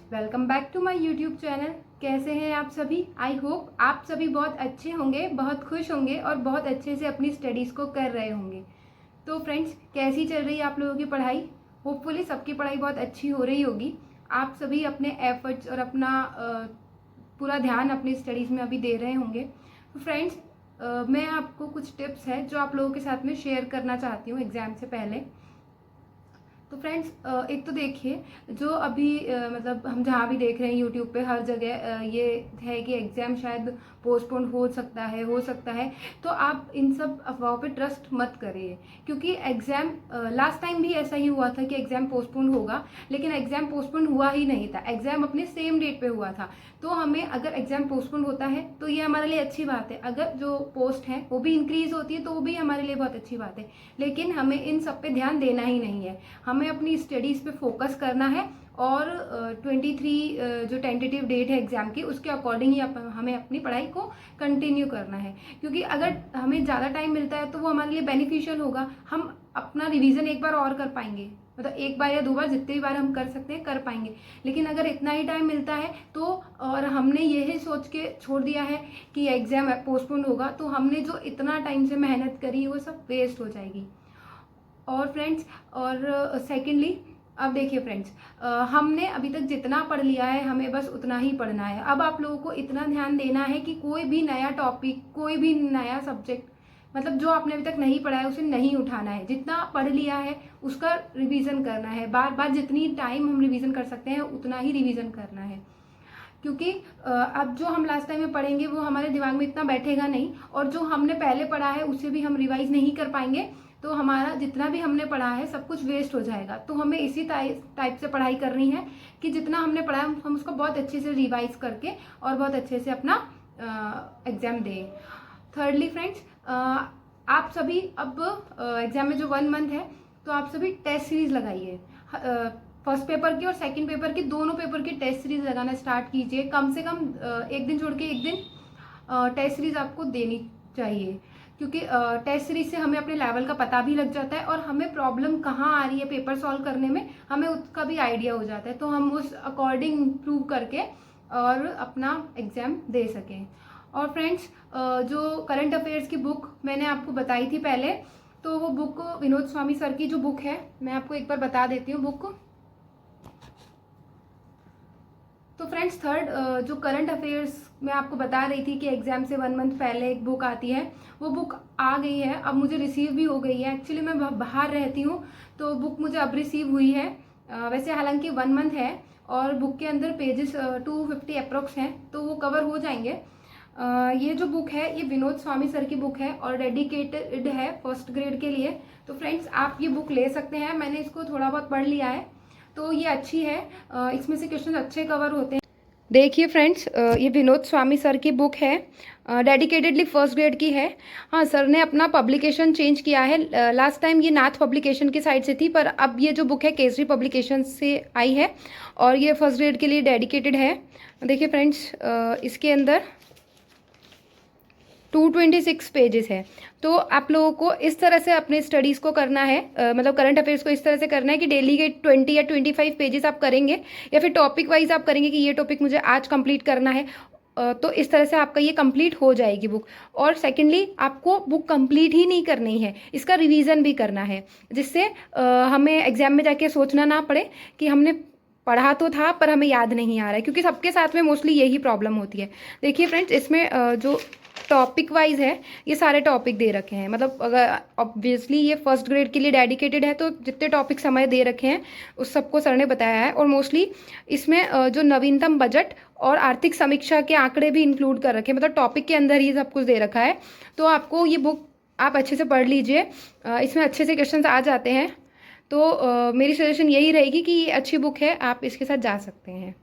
Welcome back to my YouTube channel. कैसे हैं आप सभी? आई होप आप सभी बहुत अच्छे होंगे, बहुत खुश होंगे और बहुत अच्छे से अपनी स्टडीज़ को कर रहे होंगे। तो फ्रेंड्स, कैसी चल रही है आप लोगों की पढ़ाई? होपफुली सबकी पढ़ाई बहुत अच्छी हो रही होगी। आप सभी अपने एफर्ट्स और अपना पूरा ध्यान अपनी स्टडीज़ में अभी दे रहे होंगे। तो फ्रेंड्स, मैं आपको कुछ टिप्स है जो आप लोगों के साथ में शेयर करना चाहती हूँ एग्ज़ाम से पहले। तो फ्रेंड्स, एक तो देखिए, जो अभी मतलब हम जहाँ भी देख रहे हैं यूट्यूब पे हर जगह ये है कि एग्ज़ाम शायद पोस्टपोन हो सकता है। तो आप इन सब अफवाहों पे ट्रस्ट मत करिए, क्योंकि एग्ज़ाम लास्ट टाइम भी ऐसा ही हुआ था कि एग्ज़ाम पोस्टपोन होगा, लेकिन एग्ज़ाम पोस्टपोन हुआ ही नहीं था। एग्ज़ाम अपने सेम डेट पे हुआ था। तो हमें अगर एग्ज़ाम पोस्टपोन होता है तो ये हमारे लिए अच्छी बात है। अगर जो पोस्ट है वो भी इंक्रीज़ होती है तो वो भी हमारे लिए बहुत अच्छी बात है। लेकिन हमें इन सब पे ध्यान देना ही नहीं है। हमें अपनी स्टडीज़ पे फोकस करना है और 23 जो टेंटेटिव डेट है एग्ज़ाम की, उसके अकॉर्डिंग ही हमें अपनी पढ़ाई को कंटिन्यू करना है। क्योंकि अगर हमें ज़्यादा टाइम मिलता है तो वो हमारे लिए बेनिफिशियल होगा। हम अपना रिवीजन एक बार और कर पाएंगे, मतलब एक बार या दो बार, जितनी बार हम कर सकते हैं कर पाएंगे। लेकिन अगर इतना ही टाइम मिलता है तो और हमने यही सोच के छोड़ दिया है कि एग्ज़ाम पोस्टपोन होगा, तो हमने जो इतना टाइम से मेहनत करी वो सब वेस्ट हो जाएगी। और फ्रेंड्स, और सेकेंडली, अब देखिए फ्रेंड्स, हमने अभी तक जितना पढ़ लिया है हमें बस उतना ही पढ़ना है। अब आप लोगों को इतना ध्यान देना है कि कोई भी नया टॉपिक, कोई भी नया सब्जेक्ट, मतलब जो आपने अभी तक नहीं पढ़ा है उसे नहीं उठाना है। जितना पढ़ लिया है उसका रिवीजन करना है। बार बार जितनी टाइम हम रिवीजन कर सकते हैं उतना ही रिवीजन करना है। क्योंकि अब जो हम लास्ट टाइम में पढ़ेंगे वो हमारे दिमाग में इतना बैठेगा नहीं, और जो हमने पहले पढ़ा है उससे भी हम रिवाइज नहीं कर पाएंगे। तो हमारा जितना भी हमने पढ़ा है सब कुछ वेस्ट हो जाएगा। तो हमें इसी टाइप से पढ़ाई करनी है कि जितना हमने पढ़ा है हम उसको बहुत अच्छे से रिवाइज करके और बहुत अच्छे से अपना एग्ज़ाम दें। थर्डली फ्रेंड्स, आप सभी अब एग्ज़ाम में जो 1 मंथ है तो आप सभी टेस्ट सीरीज लगाइए। फर्स्ट पेपर की और सेकंड पेपर की, दोनों पेपर की टेस्ट सीरीज लगाना स्टार्ट कीजिए। कम से कम एक दिन छोड़ के एक दिन टेस्ट सीरीज आपको देनी चाहिए, क्योंकि टेस्ट सीरीज से हमें अपने लेवल का पता भी लग जाता है और हमें प्रॉब्लम कहाँ आ रही है पेपर सॉल्व करने में हमें उसका भी आइडिया हो जाता है। तो हम उस अकॉर्डिंग इम्प्रूव करके और अपना एग्ज़ाम दे सकें। और फ्रेंड्स, जो करंट अफेयर्स की बुक मैंने आपको बताई थी पहले, तो वो बुक विनोद स्वामी सर की जो बुक है, मैं आपको एक बार बता देती हूँ बुक। तो फ्रेंड्स, थर्ड जो करंट अफेयर्स मैं आपको बता रही थी कि एग्ज़ाम से 1 मंथ पहले एक बुक आती है, वो बुक आ गई है, अब मुझे रिसीव भी हो गई है। एक्चुअली मैं बाहर रहती हूँ तो बुक मुझे अब रिसीव हुई है। वैसे हालांकि 1 मंथ है और बुक के अंदर पेजेस 250 अप्रोक्स हैं, तो वो कवर हो जाएंगे। ये जो बुक है ये विनोद स्वामी सर की बुक है और डेडिकेटेड है फर्स्ट ग्रेड के लिए। तो फ्रेंड्स, आप ये बुक ले सकते हैं। मैंने इसको थोड़ा बहुत पढ़ लिया है तो ये अच्छी है। इसमें से क्वेश्चन अच्छे कवर होते हैं। देखिए फ्रेंड्स, ये विनोद स्वामी सर की बुक है, डेडिकेटेडली फर्स्ट ग्रेड की है। हाँ, सर ने अपना पब्लिकेशन चेंज किया है। लास्ट टाइम ये नाथ पब्लिकेशन की साइड से थी, पर अब ये जो बुक है केसरी पब्लिकेशन से आई है और ये फर्स्ट ग्रेड के लिए डेडिकेटेड है। देखिए फ्रेंड्स, इसके अंदर 226 पेजेस है। तो आप लोगों को इस तरह से अपने स्टडीज़ को करना है, मतलब करंट अफेयर्स को इस तरह से करना है कि डेली के 20 या 25 पेजेस आप करेंगे, या फिर टॉपिक वाइज आप करेंगे कि ये टॉपिक मुझे आज कंप्लीट करना है। तो इस तरह से आपका ये कंप्लीट हो जाएगी बुक। और सेकेंडली, आपको बुक कंप्लीट ही नहीं करनी है, इसका रिवीजन भी करना है, जिससे हमें एग्जाम में जाके सोचना ना पड़े कि हमने पढ़ा तो था पर हमें याद नहीं आ रहा है, क्योंकि सबके साथ में मोस्टली यही प्रॉब्लम होती है। देखिए फ्रेंड्स, इसमें जो टॉपिक वाइज है ये सारे टॉपिक दे रखे हैं। मतलब अगर ऑब्वियसली ये फर्स्ट ग्रेड के लिए डेडिकेटेड है तो जितने टॉपिक समय दे रखे हैं उस सबको सर ने बताया है। और मोस्टली इसमें जो नवीनतम बजट और आर्थिक समीक्षा के आंकड़े भी इंक्लूड कर रखे हैं, मतलब टॉपिक के अंदर ही सब कुछ दे रखा है। तो आपको ये बुक आप अच्छे से पढ़ लीजिए, इसमें अच्छे से क्वेश्चन आ जाते हैं। तो मेरी सजेशन यही रहेगी कि ये अच्छी बुक है, आप इसके साथ जा सकते हैं।